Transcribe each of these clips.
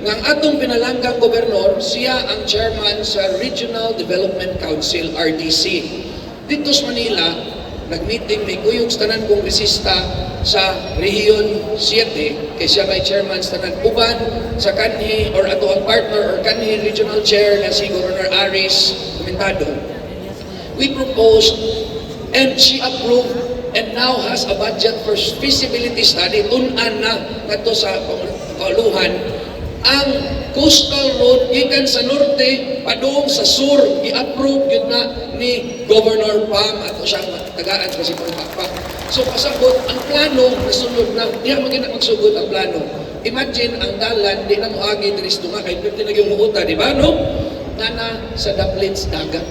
Ng atong pinalanggang gobernador, siya ang chairman sa Regional Development Council, RDC. Dito sa Manila, nag-meeting may kuyog sa tanan kongresista sa Region 7, kay siya may chairman sa tanan uban sa kanhi or ato ang partner or kanhi regional chair na si Governor Aris Comentado. We proposed and she approved and now has a budget for feasibility study. Tun-an na nato sa kauluhan ang coastal road gikan sa norte padung sa sur i-approve gyud na ni Governor Pam at siyang tagaan sa si Pagpakpak. So pasabot ang plano nasunod na diha magina magsugod ang plano. Imagine ang dalan di na moagi diri sa tunga kay perti na gyud muuta, di ba no? Nana sa Daplins dagat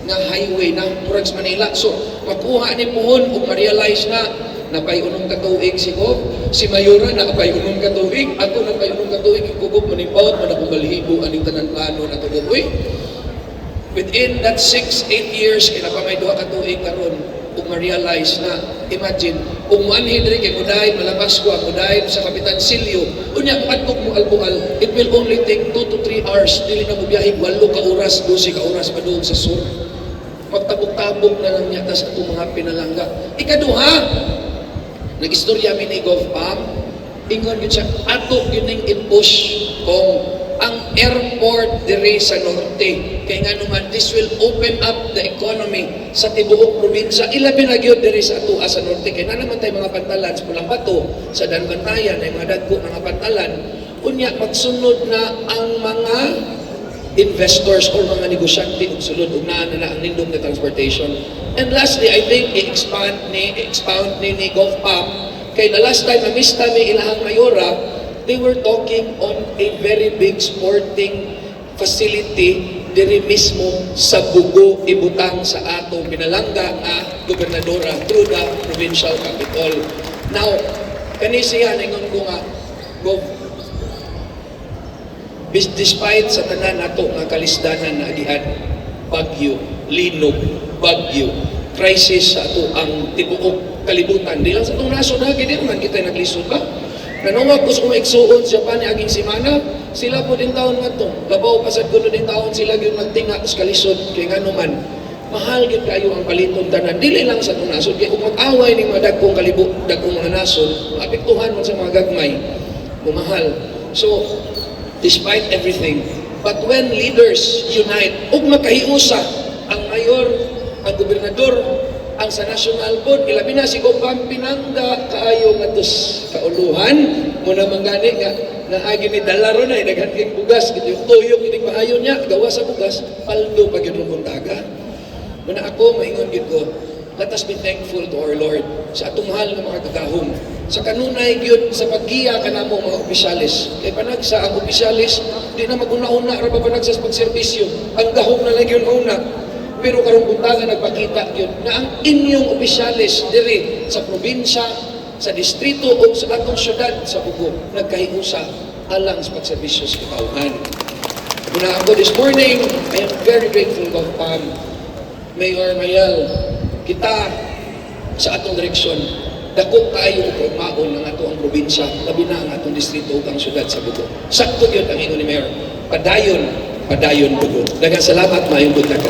nga highway na Murag Manila. So makuha ni puhon ug ma-realize na napay unong katuig si Gov, si Mayura nakapay unong katuig, ako napay unong katuig, ikugop manipaut, manakubalihibo aning tanan plano na ito gawin. Within that 6-8 years, kaya pa may 2 katuig karon kung ma-realize na, imagine, kung manhid rin kay Mudahin, malabas ko ang Mudahin sa Kapitan Silio, unya mo atok mo albual, it will only take 2 to 3 hours, dili na mo biyahig 8 ka oras, 12 ka oras pa doon sa sur. Magtabog-tabog na lang niya tas itong mga pinalangga. Ikaduha, nag-istorya mi ni Gov Pam, ingon yun siya, ato yun yung i-push kung ang airport dire sa norte. Kaya nga naman, this will open up the economy sa tibuok probinsya. Ilabi na yun dire sa atua sa norte. Kaya na naman tayo mga pantalan sa Pulang Bato, sa Danbantayan, ay mga dagko mga pantalan. Unya, magsunod na ang mga investors or mga negosyante ug sulod ug naa na ang nindong na transportation. And lastly, I think i-expound ni Gov Pam kay the last time na-mista mi ilahang mayora, they were talking on a very big sporting facility diri mismo sa Bugo ibutang sa atong pinalangga nga gobernadora through the provincial capital. Now, kani siya ningon ko nga Gov, despite sa tanan nato nga kalisdanan na agihan, bagyo, linog, bagyo, crisis sa ato ang tibuok kalibutan. Di lang sa itong nasod na, hindi naman kita naglisod ba? Nanungag ko sa kumaigsuon sa Japan ni aging simana, sila po din taon nga ito. Labaw pasad ko din taon sila yung nagtinga sa kalisod. Kaya nga naman, mahal yun kayo ang paliton tanan. Dili lang sa itong nasod. Kaya kung mag-away ng mga dagkong mga nasod, maapektuhan mo sa mga gagmay, bumahal. So, despite everything, but when leaders unite, ug makahiusa ang mayor, ang gobernador, ang sa national board, ilabi na si Gopam pinangga kaayo nga tos kauluhan, muna manggani nga naagi ni dalaro na, naghanking bugas, yung tuyong ining maayon niya, gawa sa bugas, paldo pag yun muntaga. Muna ako, maingon gid ko, let us be thankful to our Lord sa atong mahal nga mga kagahom. Sa kanunay gyud sa paggiya kanamo mga opisyalis. Kay panagsa ang opisyalis di na maguna-una ra pa panagsa sa pagserbisyo. Ang gahom na lang yun una. Pero karong buntaga nagpakita yun na ang inyong opisyalis diri sa probinsya, sa distrito o sa atong syudad sa Bugo nagkahiusa alang sa pagserbisyo sa katawhan. Muna ako this morning, I am very grateful Gov Pam, Mayor Mayal, kita sa atong direksyon dako kaayo og maon ng ato ang probinsya, labi na ang atong distrito ug ang syudad sa Bugo. Sakto gyud ang ingon ni Mayor. Padayon Bugo. Daghang salamat, maayong buntag.